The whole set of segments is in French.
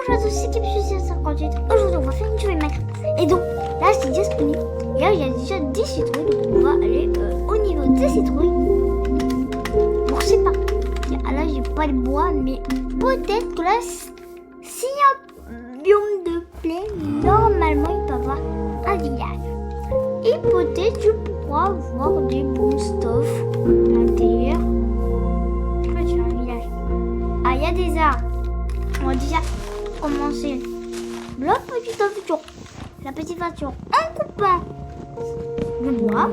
Bonjour à tous, c'est Kipsus58. Aujourd'hui, on va faire une tuerie Minecraft. Et donc, là, c'est déjà spawné. Et là, il y a déjà des citrouilles. Donc, on va aller au niveau des citrouilles. Donc, c'est parti. Ah, là, j'ai pas le bois, mais peut-être que là, s'il y a un biome de plaine, normalement, il peut y avoir un village. Et peut-être je pourrais avoir des bons stuff à l'intérieur. Je crois que c'est un village. Ah, il y a des arbres. On va déjà commencer la petite aventure. La petite aventure en coupant le bois.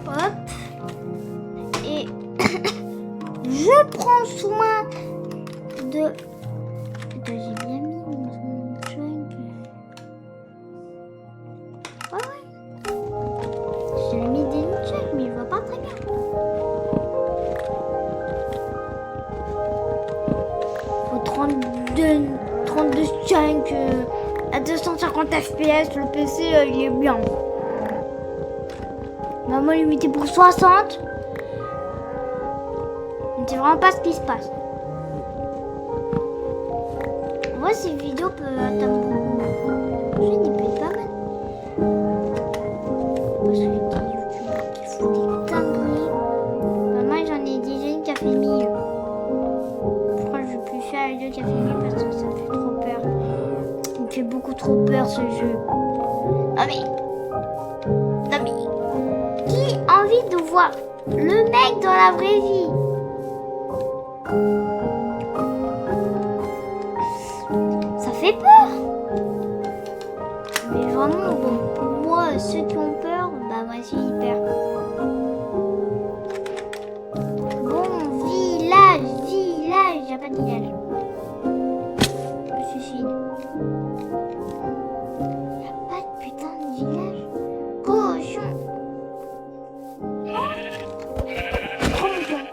Hop. Et je prends soin de... Putain, j'ai bien mis mon chunk. Ouais. J'ai mis des nunchucks, mais il va pas très bien. Faut 32 chunks à 250 FPS. Le PC, il est bien. Maman lui mettait pour 60. C'est vraiment pas ce qui se passe. En vrai, ces vidéos peuvent atteindre beaucoup. Je n'y peux pas mal. Parce que les youtubeurs qui font des dingueries. Moi, j'en ai déjà une qui a fait 1000. Je crois que je vais plus faire les deux qui a fait 1000 parce que ça me fait trop peur. Il me fait beaucoup trop peur ce jeu. Non mais qui a envie de voir le mec dans la vraie vie? Ça fait peur. Mais vraiment, bon, pour moi, ceux qui ont peur, bah moi j'ai hyper. Bon, village, y a pas de village. Je suicide. Y a pas de putain de village. Cochon. Trop mignon.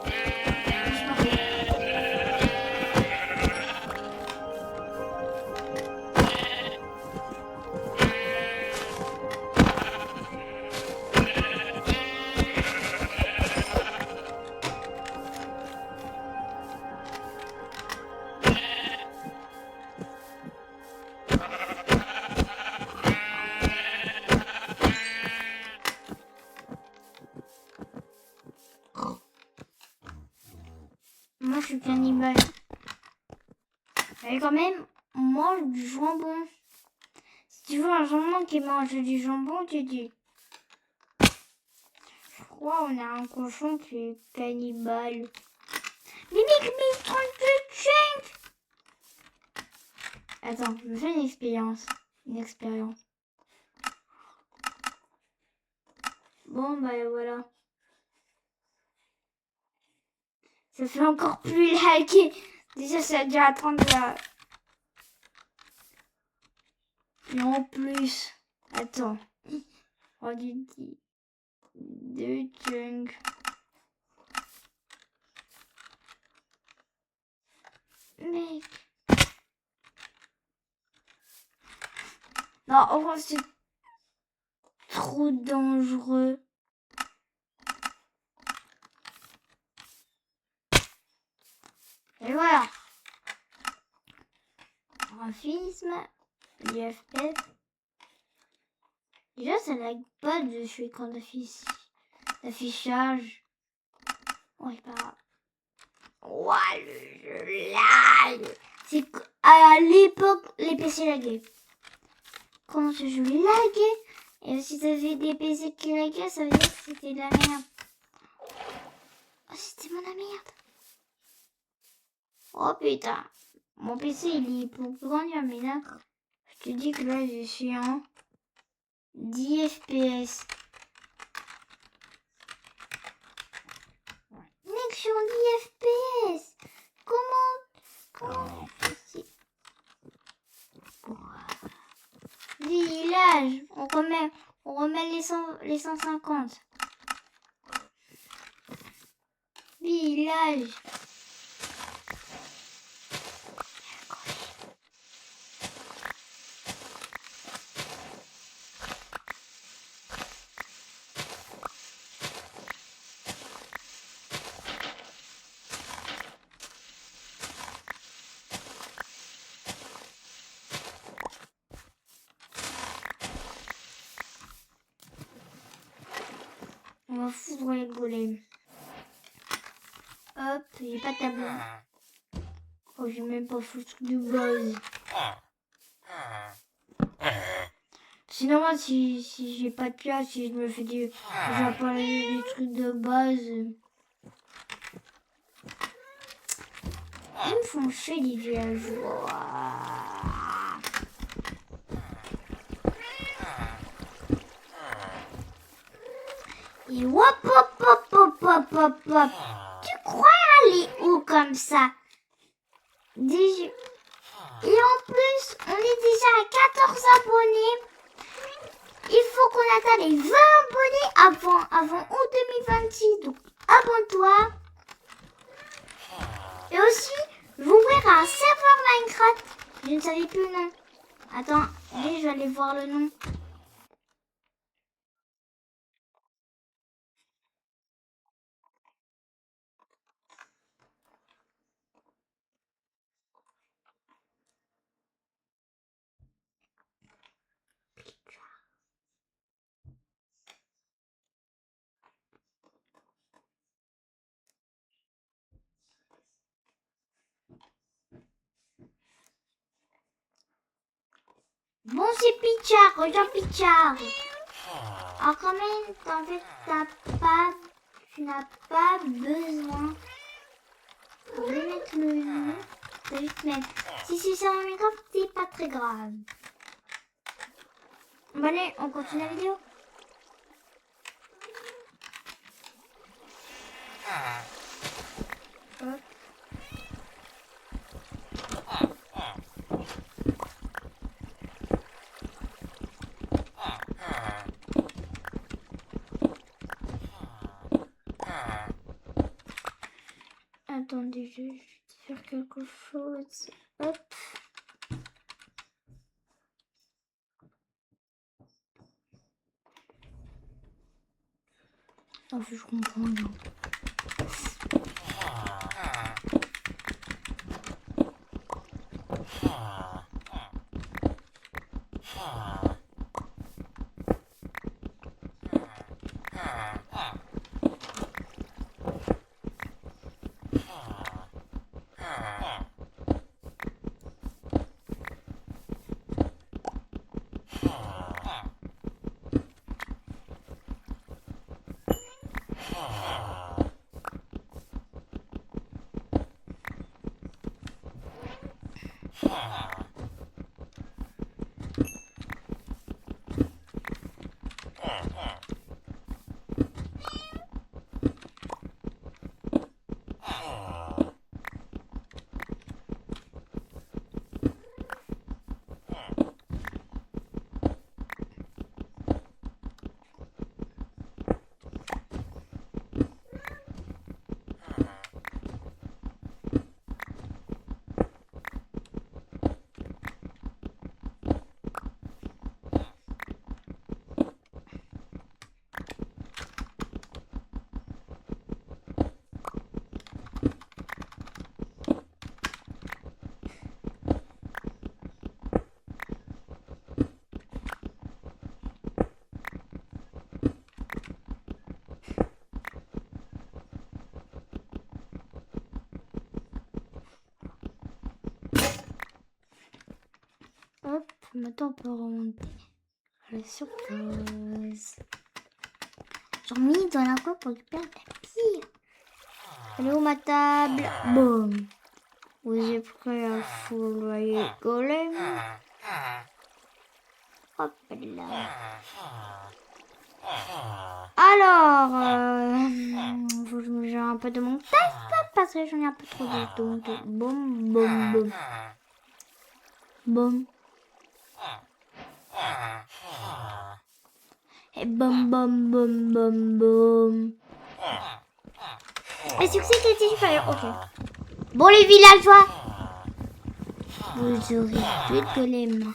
Moi, je suis cannibale. Mais quand même, on mange du jambon. Si tu veux un jambon qui mange du jambon, tu dis. Je crois qu'on a un cochon qui est cannibale. Mais 38 chunks. Attends, je me fais une expérience. Bon, bah voilà. Ça fait encore plus laguer. Déjà, ça a déjà attendre là. Et en plus, attends. On dit 2 chunks. Mec. Non, en vrai, c'est trop dangereux. Et voilà. Graphisme, l'IFF. Déjà, ça lag pas de sur écran d'affichage. Ouais, pas grave. Ouais, le lag. C'est à l'époque, les PC laguaient. Quand ce jeu laguait, et si t'avais des PC qui laguaient, ça veut dire que c'était de la merde. Oh, c'était mon merde. Oh putain. Mon PC, il est pour grandir, mais là, je te dis que là, je suis en 10 FPS. Mec, je suis en 10 FPS. Comment village, on remet les 150. Village. On va foudroyer le golem. Hop, j'ai pas de tableau. Oh, j'ai même pas fait le truc de base. C'est normal si j'ai pas de place, si je me fais des... J'ai pas les trucs de base. Ils me font chier les villageois. Et hop hop hop hop hop hop hop. Tu crois aller où comme ça? Déjà... Et en plus, on est déjà à 14 abonnés. Il faut qu'on atteigne les 20 abonnés avant août 2026. Donc, abonne-toi. Et aussi, je vais ouvrir un serveur Minecraft. Je ne savais plus le nom. Attends, je vais aller voir le nom. Bon, c'est Pichard, regarde Pichard. Alors quand même, en fait, tu n'as pas besoin de mettre le nom. Tu vas juste mettre. Si c'est sur Minecraft, c'est pas très grave. Bon allez, on continue la vidéo. Hop. Attendez, je vais faire quelque chose. Hop. Oh, je comprends bien. Hop, maintenant on peut remonter. La surprise. J'ai remis dans la coin pour récupérer le tapis. Elle est où ma table? Boum. Vous avez pris à foudroyer golem. Hop là. Alors, faut que je me gère un peu de mon test parce que j'en ai un peu trop de donc boum, boum, boum. Boum. Et boum, boum, boum, boum, boum. Et succès qui était supérieur, ok. Bon les villageois, vous aurez plus de golem.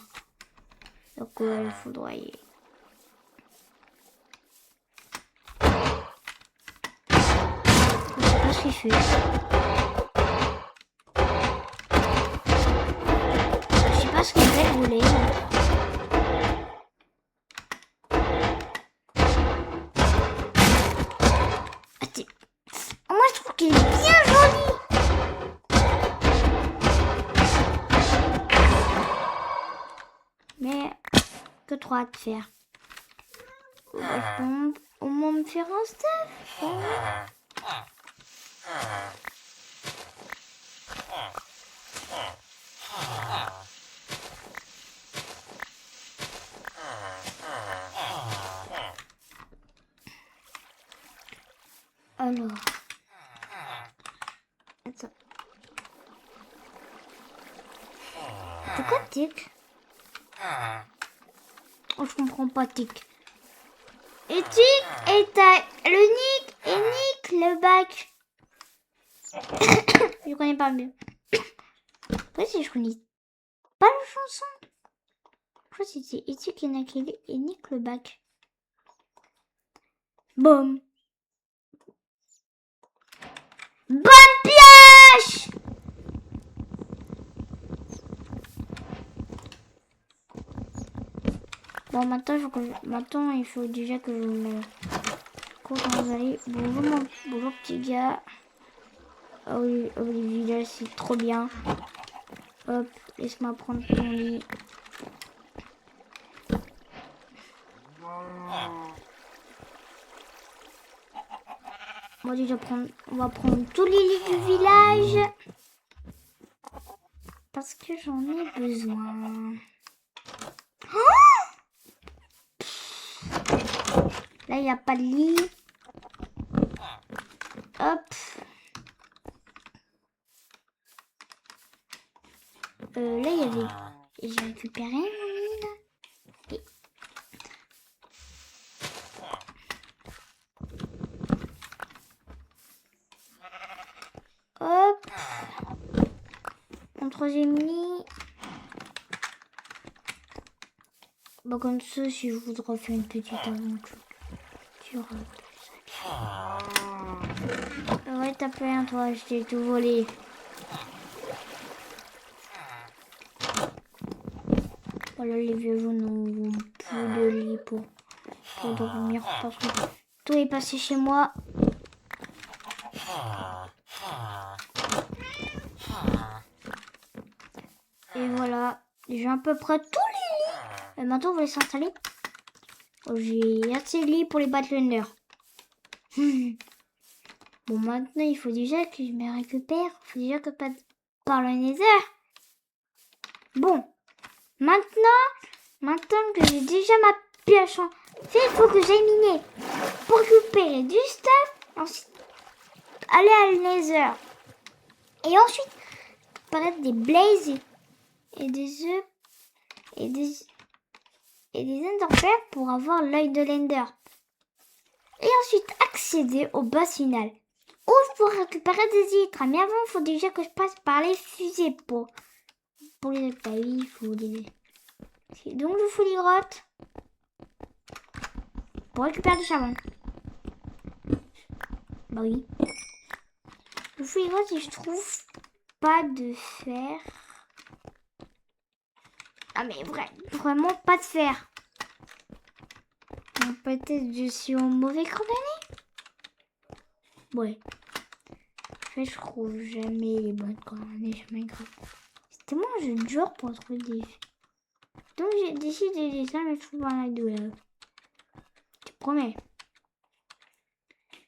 Donc on va le foudroyer. Je sais pas ce qu'il fait. Je sais pas ce qu'il fait le golem. Mais que trop de faire. Bah, je peux au moins me faire un stuff. Hein. Alors. Attends. Pourquoi tic? Oh, je comprends pas tic. Et tic et tac. Le nick et nick le bac. Je connais pas mieux. Après, si je connais pas la chanson. Je crois que c'était Éthique et nique le bac. Boum. Bonne pioche! Bon, maintenant, il faut déjà que je me cours dans allées. Bonjour petit gars. Ah oui, le village, c'est trop bien. Hop, laisse-moi prendre ton lit. On va prendre tous les lits du village. Parce que j'en ai besoin. Oh! Là, il n'y a pas de lit. Hop. Là, il y avait... J'ai récupéré mon lit, là. Et... Hop. Mon troisième lit. Bah, comme ça, si je voudrais faire une petite aventure. Ouais, t'as pas rien, toi, je t'ai tout volé. Voilà, les vieux jaunes n'ont plus de lit pour dormir parce que tout est passé chez moi. Et voilà, j'ai à peu près tous les lits. Et maintenant, on va les s'installer. Oh, j'ai assez de lits pour les Battlenders. Bon, maintenant, il faut déjà que je me récupère. Il faut déjà que pas par le Nether. Bon, maintenant que j'ai déjà ma pioche en fait, il faut que j'aille miner pour récupérer du stuff. Ensuite, aller à le Nether. Et ensuite, apparaître des blazes et des œufs et des enderpearls pour avoir l'œil de l'ender. Et ensuite, accéder au boss final. Où je pourrais récupérer des huîtres. Mais avant, il faut déjà que je passe par les fusées pour les autres. Oui, il faut les... Donc, je fous les grottes pour récupérer du charbon. Bah oui. Je fous les grottes si je trouve pas de fer. Ah mais vraiment pas de fer. Peut-être je suis en mauvais coordonnées. Ouais. En fait, je trouve jamais les bonnes coordonnées sur Minecraft. C'est tellement un jeu de genre pour trouver des... Donc j'ai décidé de ça, mais je trouve un idole. Tu promets.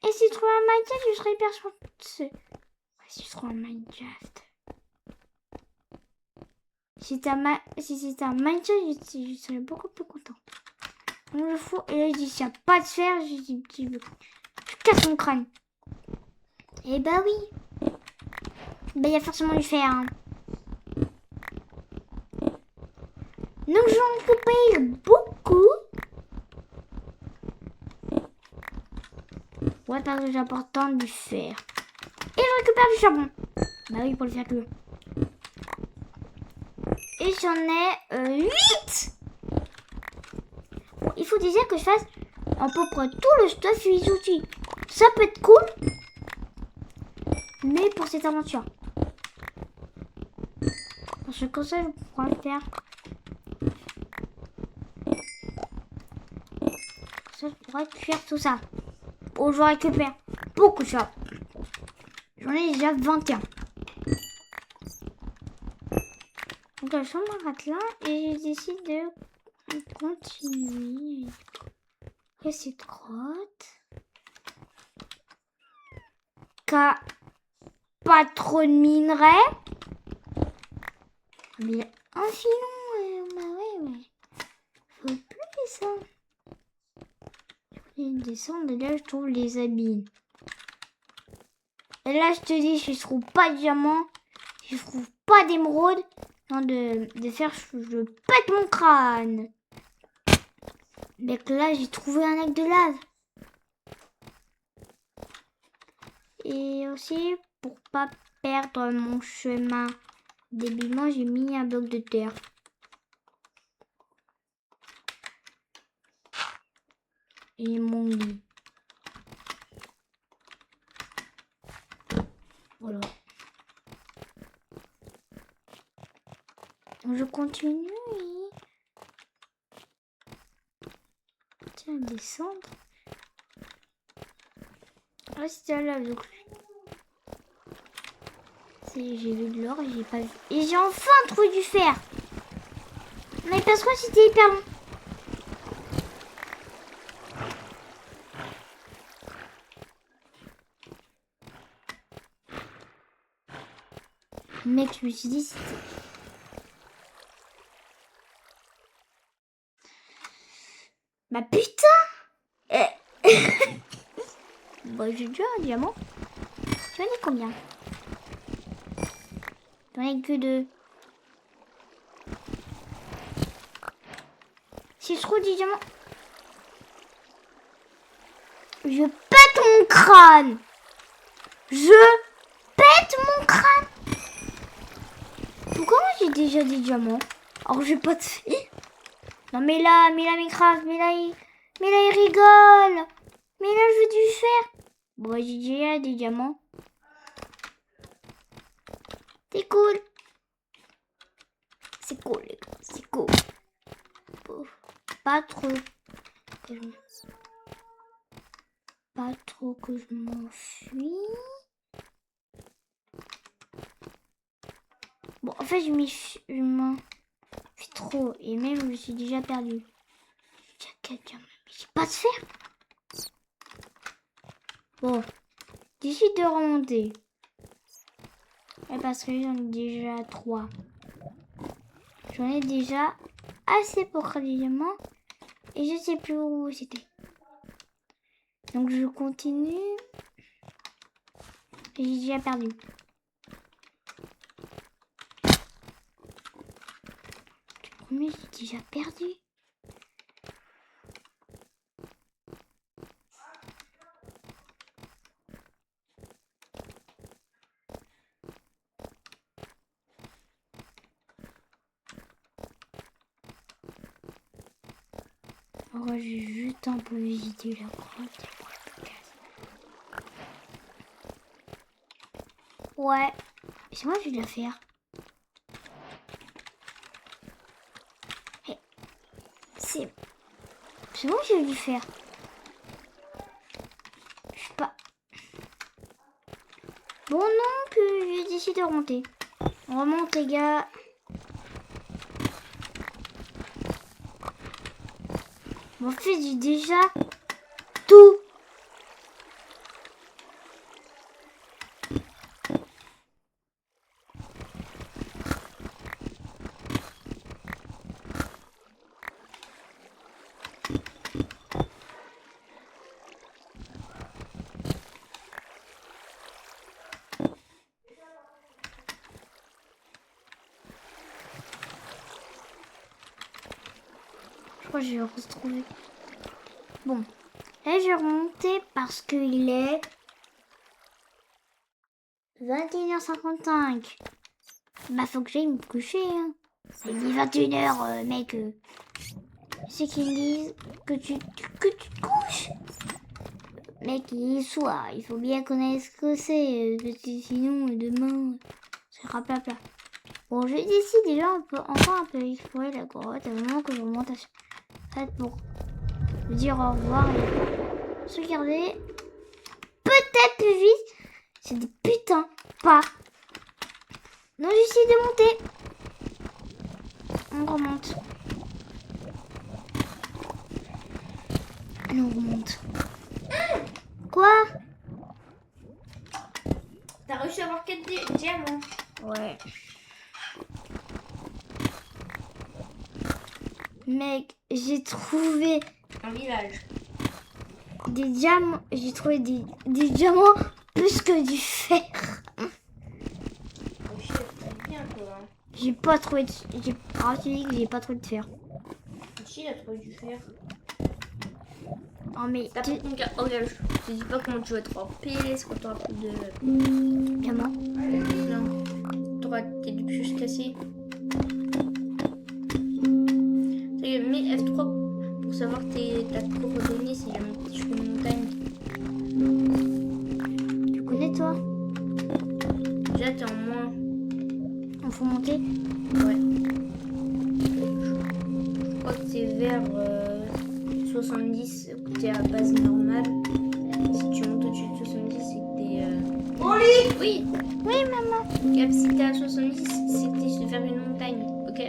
Et si je trouve un Minecraft, je serais hyper chanceux. Ouais, si je trouve un Minecraft. Si c'est un Minecraft, je serais beaucoup plus content. Donc je fous. Et là, je dis, s'il n'y a pas de fer, je dis, je casse mon crâne. Et bah oui. Bah, il y a forcément du fer. Hein. Donc j'en récupère beaucoup. Ouais, parce que j'ai important du fer. Et je récupère du charbon. Bah oui, pour le faire cuire. Et j'en ai 8. Bon, il faut déjà que je fasse à peu près tout le stuff et les outils. Ça peut être cool. Mais pour cette aventure. Parce que comme ça, je pourrais le faire. Comme ça, je pourrais cuire tout ça. Bon, je récupère beaucoup de choses. J'en ai déjà 21. Donc Donc la chambre à Ratelin et je décide de continuer. Et cette grotte. Qu'a pas trop de minerais. Mais un filon, bah ouais. Faut plus ça. Je vais descendre et là je trouve les habits. Et là je te dis, je trouve pas de diamant. Je trouve pas d'émeraude. Non, de faire, je pète mon crâne. Donc là j'ai trouvé un lac de lave. Et aussi, pour pas perdre mon chemin débilement, j'ai mis un bloc de terre. Et mon lit. Voilà. Je continue. Tiens, descendre. Ah, c'était là, donc. J'ai vu de l'or et j'ai pas vu. Et j'ai enfin trouvé du fer. Mais parce que c'était hyper long. Mec, je me suis dit c'était... Bah putain. Bah j'ai déjà un diamant. J'en ai combien? J'en ai que 2. Si je trouve du diamant, je pète mon crâne. Je pète mon crâne. Pourquoi moi j'ai déjà des diamants? Alors j'ai pas de fille. Non mais là Minecraft, mais là il rigole. Mais là je veux du fer. Bon j'ai déjà des diamants. C'est cool. C'est cool les gars, c'est cool. Pas trop que je m'enfuis. Bon en fait je m'enfuis trop et même je me suis déjà perdu. J'ai 4 diamants mais j'ai pas de fer. Bon, décide de remonter. Et parce que j'en ai déjà 3. J'en ai déjà assez pour créer des diamants. Et je sais plus où c'était. Donc je continue. Et j'ai déjà perdu. Tu promets, j'ai déjà perdu. Alors j'ai juste un peu visité la grotte. Ouais. C'est moi, je vais la faire. Hey. C'est moi, je vais lui faire. Je sais pas. Bon, non, que j'ai décidé de remonter. On remonte, les gars. Bon, en fait, j'ai déjà tout. Je crois que je vais retrouver. Bon, là, je vais remonter parce qu'il est 21h55. Bah, faut que j'aille me coucher. Hein. Il dit 21h, mec. C'est qu'ils me disent que tu te couches. Mec, il est soir. Il faut bien connaître ce que c'est. Parce que sinon, demain, ça sera plat. Bon, je décide déjà encore un peu explorer la grotte avant que je remonte à fait pour vous dire au revoir et se garder peut-être plus vite. C'est des putains pas. Non, j'essaie de monter. on remonte. Allez, on remonte. Quoi? T'as réussi à avoir 4 diamants. Ouais. Mec, j'ai trouvé Un village. des diamants. J'ai trouvé des diamants plus que du fer. Oh shit, t'as bien toi. Hein. J'ai pas trouvé de... Ah, tu dis que j'ai pas trouvé de fer. Qui a trouvé du fer? Oh, mais... T'as pris ton cas. Oh, regarde, je te dis pas comment tu vas être en PS quand t'auras plus de. Comment? Non. T'auras tes deux pioches cassées. Mets F3 pour savoir ta coordonnée si jamais tu fais une montagne. Tu connais, toi? Déjà, t'es en moins. Il faut monter. Ouais. Je crois que t'es vers 70, t'es à base normale. Si tu montes au-dessus de 70, c'est que t'es. Oli! Oui! Oui, maman. Gab, si t'es à 70, c'est que t'es vers une montagne. Ok?